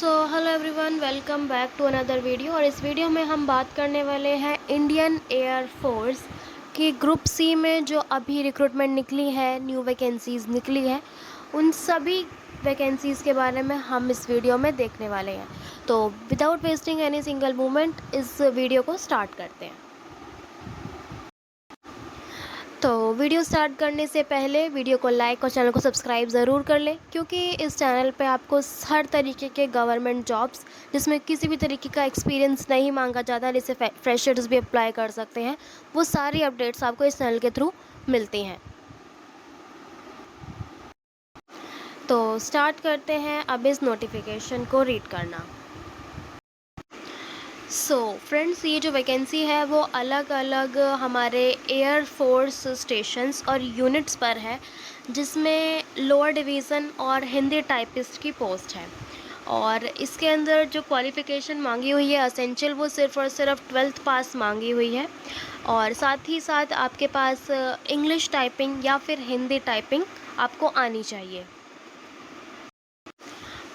Hello everyone, welcome back to another video. और इस video में हम बात करने वाले हैं इंडियन एयर फोर्स की ग्रुप सी में जो अभी रिक्रूटमेंट निकली है, न्यू वैकेंसीज़ निकली है, उन सभी वैकेंसीज़ के बारे में हम इस वीडियो में देखने वाले हैं। तो without wasting any single moment इस वीडियो को स्टार्ट करते हैं। तो वीडियो स्टार्ट करने से पहले वीडियो को लाइक और चैनल को सब्सक्राइब ज़रूर कर लें, क्योंकि इस चैनल पे आपको हर तरीके के गवर्नमेंट जॉब्स जिसमें किसी भी तरीके का एक्सपीरियंस नहीं मांगा जाता, जिसे फ्रेशर्स भी अप्लाई कर सकते हैं, वो सारी अपडेट्स आपको इस चैनल के थ्रू मिलती हैं। तो स्टार्ट करते हैं अब इस नोटिफिकेशन को रीड करना। फ्रेंड्स, ये जो वैकेंसी है वो अलग अलग हमारे एयर फोर्स स्टेशंस और यूनिट्स पर है, जिसमें लोअर डिवीज़न और हिंदी टाइपिस्ट की पोस्ट है। और इसके अंदर जो क्वालिफ़िकेशन मांगी हुई है असेंशियल, वो सिर्फ़ और सिर्फ 12th पास मांगी हुई है। और साथ ही साथ आपके पास इंग्लिश टाइपिंग या फिर हिंदी टाइपिंग आपको आनी चाहिए।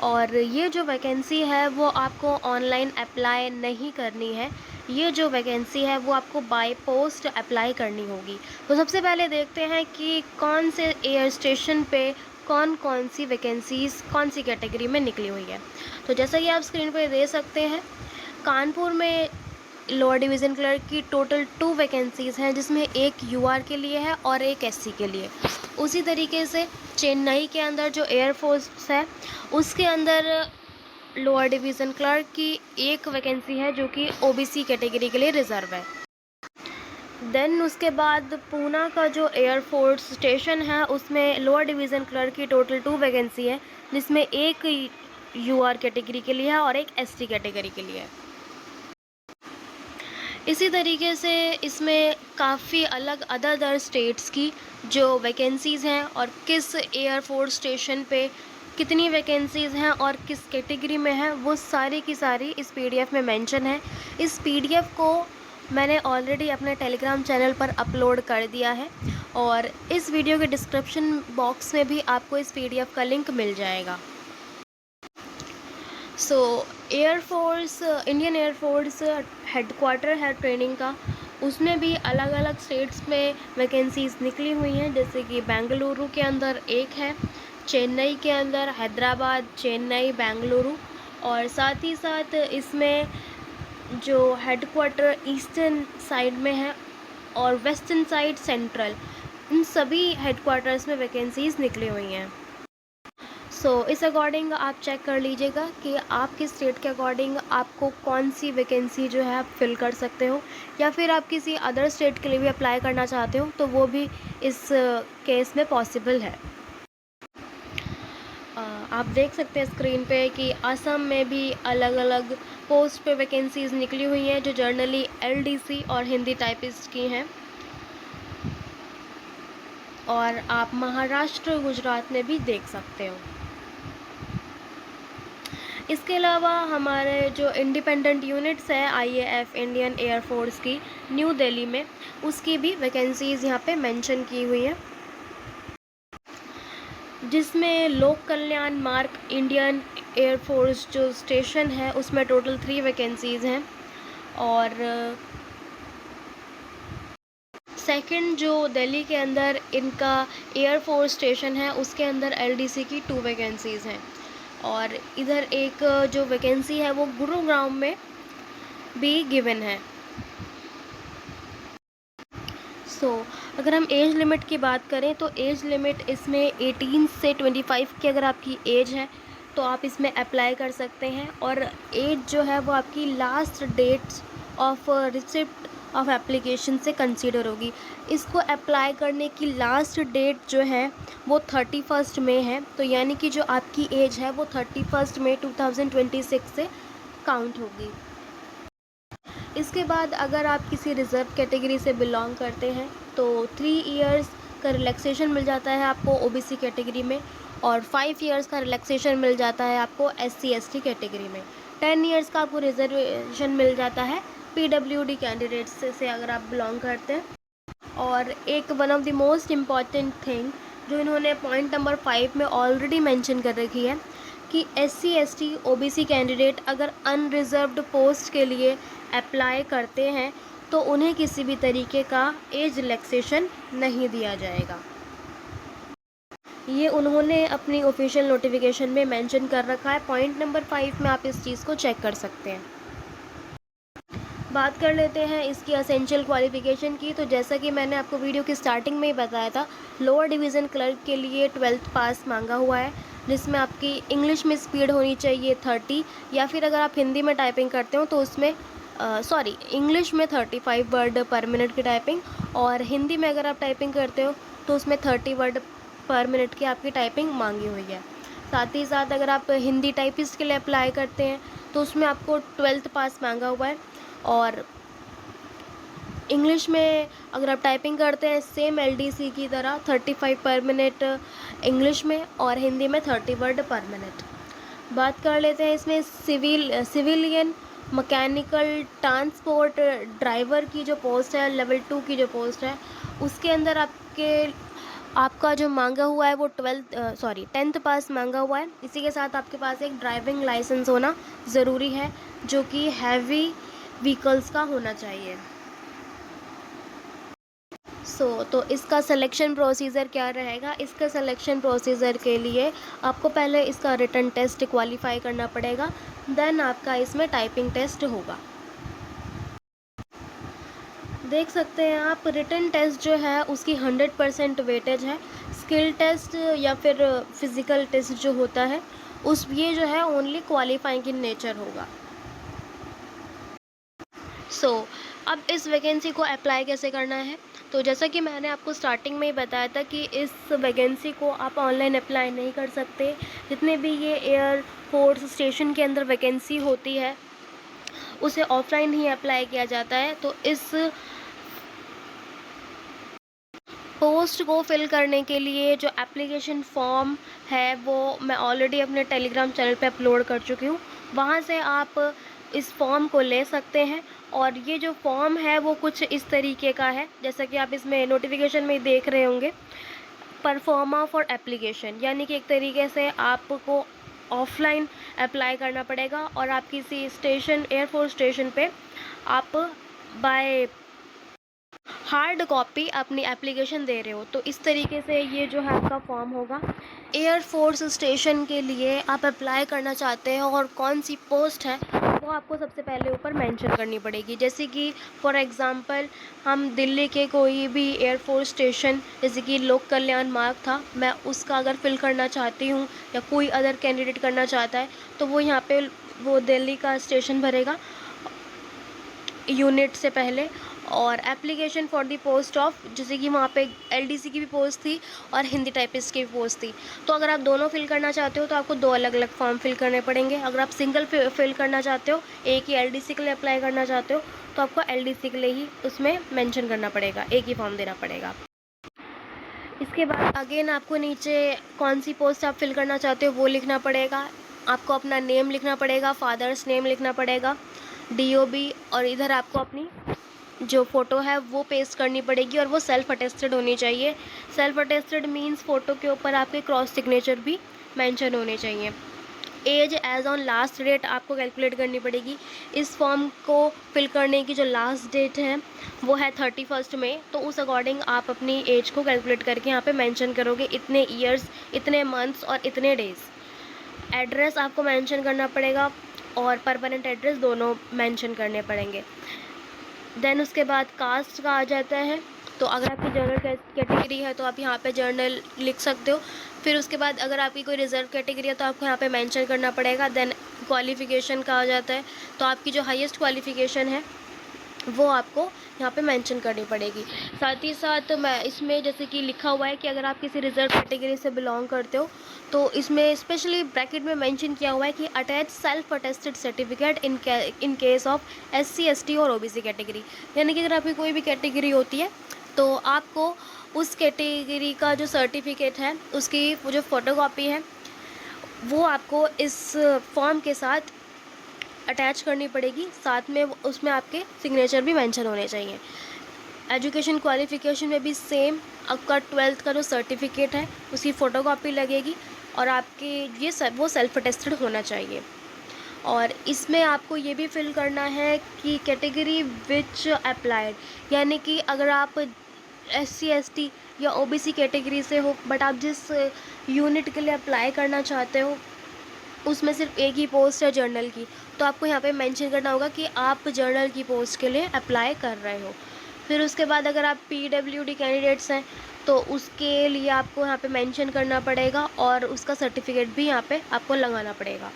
और ये जो वैकेंसी है वो आपको ऑनलाइन अप्लाई नहीं करनी है, ये जो वैकेंसी है वो आपको बाय पोस्ट अप्लाई करनी होगी। तो सबसे पहले देखते हैं कि कौन से एयर स्टेशन पे कौन कौन सी वैकेंसीज़ कौन सी कैटेगरी में निकली हुई है। तो जैसा कि आप स्क्रीन पर दे सकते हैं, कानपुर में लोअर डिवीज़न क्लर्क की टोटल 2 वैकेंसीज़ हैं, जिसमें एक यूआर के लिए है और एक एससी के लिए। उसी तरीके से चेन्नई के अंदर जो एयरफोर्स है, उसके अंदर लोअर डिवीज़न क्लर्क की एक वैकेंसी है जो कि ओबीसी कैटेगरी के लिए रिज़र्व है। देन उसके बाद पूना का जो एयरफोर्स स्टेशन है, उसमें लोअर डिवीज़न क्लर्क की टोटल 2 वैकेंसी है, जिसमें एक यूआर कैटेगरी के लिए है और एक एसटी कैटेगरी के लिए है। इसी तरीके से इसमें काफ़ी अलग अदर स्टेट्स की जो वैकेंसीज़ हैं और किस एयरफोर्स स्टेशन पे कितनी वैकेंसीज़ हैं और किस कैटेगरी में है, वो सारी की सारी इस पीडीएफ में मेंशन है। इस पीडीएफ को मैंने ऑलरेडी अपने टेलीग्राम चैनल पर अपलोड कर दिया है, और इस वीडियो के डिस्क्रिप्शन बॉक्स में भी आपको इस पीडीएफ का लिंक मिल जाएगा। एयरफोर्स, इंडियन एयरफोर्स हेडक्वार्टर है ट्रेनिंग का, उसमें भी अलग अलग स्टेट्स में वैकेंसीज़ निकली हुई हैं, जैसे कि बेंगलुरु के अंदर एक है, चेन्नई के अंदर, हैदराबाद, चेन्नई, बेंगलुरु, और साथ ही साथ इसमें जो हेडक्वार्टर ईस्टर्न साइड में है और वेस्टर्न साइड सेंट्रल, इन सभी हेडक्वार्टर्स में वैकेंसीज़ निकली हुई हैं। इस अकॉर्डिंग आप चेक कर लीजिएगा कि आपके स्टेट के अकॉर्डिंग आपको कौन सी वैकेंसी जो है आप फिल कर सकते हो, या फिर आप किसी अदर स्टेट के लिए भी अप्लाई करना चाहते हो तो वो भी इस केस में पॉसिबल है। आप देख सकते हैं स्क्रीन पे कि असम में भी अलग अलग पोस्ट पे वैकेंसीज़ निकली हुई हैं, जो जर्नली एलडीसी और हिंदी टाइपिस्ट की हैं। और आप महाराष्ट्र, गुजरात में भी देख सकते हो। इसके अलावा हमारे जो इंडिपेंडेंट यूनिट्स है आईएएफ, इंडियन एयर फोर्स की, न्यू दिल्ली में, उसकी भी वैकेंसीज़ यहाँ पे मेंशन की हुई हैं, जिसमें लोक कल्याण मार्ग इंडियन एयर फोर्स जो स्टेशन है, उसमें टोटल 3 वैकेंसीज़ हैं। और सेकंड जो दिल्ली के अंदर इनका एयर फोर्स स्टेशन है, उसके अंदर एलडीसी की 2 वैकेंसीज़ हैं। और इधर एक जो वैकेंसी है वो गुरुग्राम में भी गिवन है। अगर हम एज लिमिट की बात करें तो एज लिमिट इसमें 18 से 25 की अगर आपकी एज है तो आप इसमें अप्लाई कर सकते हैं। और एज जो है वो आपकी last date of receipt of application से कंसीडर होगी। इसको अप्लाई करने की लास्ट डेट जो है वो 31 मई है, तो यानी कि जो आपकी एज है वो 31 मई 2026 से काउंट होगी। इसके बाद अगर आप किसी रिज़र्व कैटेगरी से बिलोंग करते हैं तो 3 इयर्स का रिलैक्सेशन मिल जाता है आपको ओबीसी कैटेगरी में, और 5 इयर्स का रिलैक्सेशन मिल जाता है आपको एससी एसटी कैटेगरी में। 10 इयर्स का आपको रिजर्वेशन मिल जाता है पीडब्ल्यूडी कैंडिडेट्स से अगर आप बिलोंग करते हैं। और एक one of the most important thing जो इन्होंने पॉइंट नंबर 5 में ऑलरेडी मेंशन कर रखी है कि SC ST OBC कैंडिडेट अगर अनरिजर्व्ड पोस्ट के लिए अप्लाई करते हैं तो उन्हें किसी भी तरीके का एज रिलैक्सेशन नहीं दिया जाएगा। ये उन्होंने अपनी ऑफिशियल नोटिफिकेशन में मेंशन कर रखा है। पॉइंट नंबर 5 में आप इस चीज़ को चेक कर सकते हैं। बात कर लेते हैं इसकी असेंशियल क्वालिफ़िकेशन की। तो जैसा कि मैंने आपको वीडियो की स्टार्टिंग में ही बताया था, लोअर डिवीज़न क्लर्क के लिए 12th पास मांगा हुआ है, जिसमें आपकी इंग्लिश में स्पीड होनी चाहिए 30, या फिर अगर आप हिंदी में टाइपिंग करते हो तो उसमें इंग्लिश में 35 वर्ड पर मिनट की टाइपिंग, और हिंदी में अगर आप टाइपिंग करते हो तो उसमें 30 वर्ड पर मिनट की आपकी टाइपिंग मांगी हुई है। साथ ही साथ अगर आप हिंदी टाइपिस्ट के लिए अप्लाई करते हैं तो उसमें आपको 12th पास मांगा हुआ है, और इंग्लिश में अगर आप टाइपिंग करते हैं सेम LDC की तरह 35 पर मिनट इंग्लिश में, और हिंदी में 30 वर्ड पर मिनट। बात कर लेते हैं इसमें सिविलियन मैकेनिकल ट्रांसपोर्ट ड्राइवर की जो पोस्ट है, लेवल 2 की जो पोस्ट है, उसके अंदर आपका जो मांगा हुआ है वो 10th पास मांगा हुआ है। इसी के साथ आपके पास एक ड्राइविंग लाइसेंस होना ज़रूरी है, जो कि हैवी व्हीकल्स का होना चाहिए। तो इसका सिलेक्शन प्रोसीजर क्या रहेगा? इसका सिलेक्शन प्रोसीजर के लिए आपको पहले इसका रिटन टेस्ट क्वालिफाई करना पड़ेगा, देन आपका इसमें टाइपिंग टेस्ट होगा। देख सकते हैं आप, रिटन टेस्ट जो है उसकी 100% वेटेज है। स्किल टेस्ट या फिर फिज़िकल टेस्ट जो होता है ये जो है ओनली क्वालिफाइंग इन नेचर होगा। अब इस वैकेंसी को अप्लाई कैसे करना है? तो जैसा कि मैंने आपको स्टार्टिंग में ही बताया था कि इस वैकेंसी को आप ऑनलाइन अप्लाई नहीं कर सकते। जितने भी ये एयर फोर्स स्टेशन के अंदर वैकेंसी होती है उसे ऑफलाइन ही अप्लाई किया जाता है। तो इस पोस्ट को फिल करने के लिए जो एप्लीकेशन फॉर्म है वो मैं ऑलरेडी अपने टेलीग्राम चैनल पे अपलोड कर चुकी हूँ। वहाँ से आप इस फॉर्म को ले सकते हैं, और ये जो फॉर्म है वो कुछ इस तरीके का है, जैसा कि आप इसमें नोटिफिकेशन में देख रहे होंगे, परफॉर्मा फॉर एप्लीकेशन, यानी कि एक तरीके से आपको ऑफलाइन अप्लाई करना पड़ेगा, और आप किसी स्टेशन एयरफोर्स स्टेशन पे आप बाय हार्ड कॉपी अपनी एप्लीकेशन दे रहे हो। तो इस तरीके से ये जो है आपका फॉर्म होगा। एयरफोर्स स्टेशन के लिए आप अप्लाई करना चाहते हैं और कौन सी पोस्ट है वो आपको सबसे पहले ऊपर मेंशन करनी पड़ेगी। जैसे कि फॉर एग्ज़ाम्पल हम दिल्ली के कोई भी एयरफोर्स स्टेशन, जैसे कि लोक कल्याण मार्ग था, मैं उसका अगर फिल करना चाहती हूँ या कोई अदर कैंडिडेट करना चाहता है तो वो यहाँ पे वो दिल्ली का स्टेशन भरेगा यूनिट से पहले, और application for the post of, जैसे कि वहाँ पे LDC की भी पोस्ट थी और हिंदी टाइपिस्ट की भी पोस्ट थी। तो अगर आप दोनों फिल करना चाहते हो तो आपको 2 अलग अलग फॉर्म फिल करने पड़ेंगे। अगर आप सिंगल फिल करना चाहते हो, एक ही LDC के लिए अप्लाई करना चाहते हो, तो आपको LDC के लिए ही उसमें मेंशन करना पड़ेगा, एक ही फॉर्म देना पड़ेगा। इसके बाद अगेन आपको नीचे कौन सी पोस्ट आप फिल करना चाहते हो वो लिखना पड़ेगा। आपको अपना नेम लिखना पड़ेगा, फादर्स नेम लिखना पड़ेगा, DOB, और इधर आपको अपनी जो फ़ोटो है वो पेस्ट करनी पड़ेगी, और वो सेल्फ़ अटेस्टेड होनी चाहिए। सेल्फ़ अटेस्टेड मीन्स फ़ोटो के ऊपर आपके क्रॉस सिग्नेचर भी मेंशन होने चाहिए। Age as on last date आपको कैलकुलेट करनी पड़ेगी। इस फॉर्म को फिल करने की जो लास्ट डेट है वो है 31 मई। तो उस अकॉर्डिंग आप अपनी एज को कैलकुलेट करके यहाँ पे मेंशन करोगे, इतने ईयर्स, इतने मंथ्स और इतने डेज़। एड्रेस आपको मेंशन करना पड़ेगा, और परमानेंट एड्रेस दोनों मेंशन करने पड़ेंगे। देन उसके बाद कास्ट का आ जाता है। तो अगर आपकी जनरल कैटेगरी है तो आप यहाँ पे जर्नल लिख सकते हो। फिर उसके बाद अगर आपकी कोई रिजर्व कैटेगरी है तो आपको यहाँ पे मेंशन करना पड़ेगा। देन क्वालिफ़िकेशन का आ जाता है, तो आपकी जो हाईएस्ट क्वालिफ़िकेशन है वो आपको यहाँ पे मेंशन करनी पड़ेगी। साथ ही साथ मैं इसमें जैसे कि लिखा हुआ है कि अगर आप किसी रिजर्व कैटेगरी से बिलोंग करते हो तो इसमें स्पेशली ब्रैकेट में मेंशन किया हुआ है कि attach self attested certificate in case of SC ST और OBC कैटेगरी। यानी कि अगर आपकी कोई भी कैटेगरी होती है तो आपको उस कैटेगरी का जो सर्टिफिकेट है उसकी वो जो फ़ोटोकॉपी है वो आपको इस फॉर्म के साथ अटैच करनी पड़ेगी। साथ में उसमें आपके सिग्नेचर भी मेंशन होने चाहिए। एजुकेशन क्वालिफ़िकेशन में भी सेम, आपका 12th का जो सर्टिफिकेट है उसकी फ़ोटोकॉपी लगेगी, और आपके ये सब वो सेल्फ अटेस्टेड होना चाहिए। और इसमें आपको ये भी फिल करना है कि कैटेगरी विच अप्लाइड, यानी कि अगर आप SC ST या OBC कैटेगरी से हो बट आप जिस यूनिट के लिए अप्लाई करना चाहते हो उसमें सिर्फ एक ही पोस्ट है जर्नल की, तो आपको यहाँ पे मेंशन करना होगा कि आप जर्नल की पोस्ट के लिए अप्लाई कर रहे हो। फिर उसके बाद अगर आप PWD कैंडिडेट्स हैं तो उसके लिए आपको यहाँ पे मेंशन करना पड़ेगा और उसका सर्टिफिकेट भी यहाँ पे आपको लगाना पड़ेगा।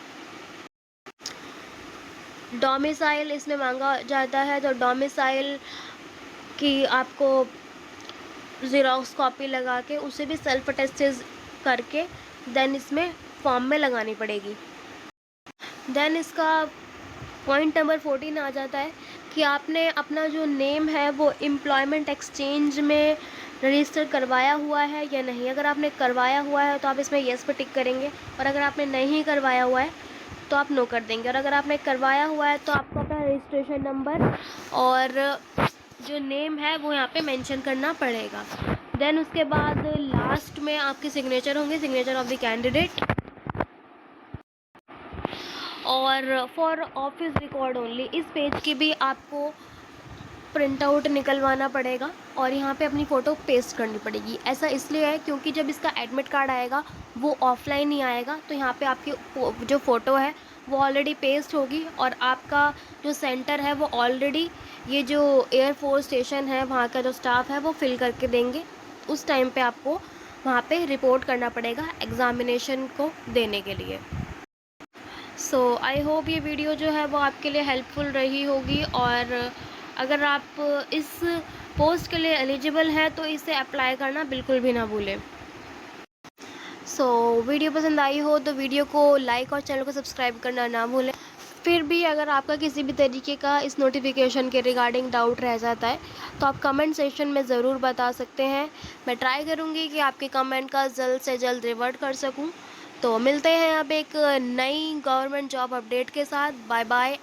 डोमिसाइल इसमें मांगा जाता है, तो डोमिसाइल की आपको ज़ेरॉक्स कॉपी लगा के उसे भी सेल्फ अटेस्टेड करके देन इसमें फॉर्म में लगानी पड़ेगी। देन इसका पॉइंट नंबर 14 आ जाता है कि आपने अपना जो नेम है वो एम्प्लॉयमेंट एक्सचेंज में रजिस्टर करवाया हुआ है या नहीं। अगर आपने करवाया हुआ है तो आप इसमें येस पे टिक करेंगे, और अगर आपने नहीं करवाया हुआ है तो आप नो कर देंगे। और अगर आपने करवाया हुआ है तो आपको अपना रजिस्ट्रेशन नंबर और जो नेम है वो यहाँ पे मेंशन करना पड़ेगा। देन उसके बाद लास्ट में आपके सिग्नेचर होंगे, सिग्नेचर ऑफ द कैंडिडेट, और फॉर ऑफिस रिकॉर्ड ओनली इस पेज की भी आपको प्रिंट आउट निकलवाना पड़ेगा और यहाँ पे अपनी फ़ोटो पेस्ट करनी पड़ेगी। ऐसा इसलिए है क्योंकि जब इसका एडमिट कार्ड आएगा वो ऑफलाइन ही आएगा, तो यहाँ पे आपकी जो फ़ोटो है वो ऑलरेडी पेस्ट होगी और आपका जो सेंटर है वो ऑलरेडी ये जो एयरफोर्स स्टेशन है वहाँ का जो स्टाफ है वो फिल करके देंगे। उस टाइम पे आपको वहाँ पे रिपोर्ट करना पड़ेगा एग्ज़ामिनेशन को देने के लिए। सो आई होप ये वीडियो जो है वो आपके लिए हेल्पफुल रही होगी, और अगर आप इस पोस्ट के लिए एलिजिबल हैं तो इसे अप्लाई करना बिल्कुल भी ना भूलें। वीडियो पसंद आई हो तो वीडियो को लाइक और चैनल को सब्सक्राइब करना ना भूलें। फिर भी अगर आपका किसी भी तरीके का इस नोटिफिकेशन के रिगार्डिंग डाउट रह जाता है तो आप कमेंट सेक्शन में ज़रूर बता सकते हैं। मैं ट्राई करूँगी कि आपके कमेंट का जल्द से जल्द रिवर्ट कर सकूँ। तो मिलते हैं अब एक नई गवर्नमेंट जॉब अपडेट के साथ। Bye bye.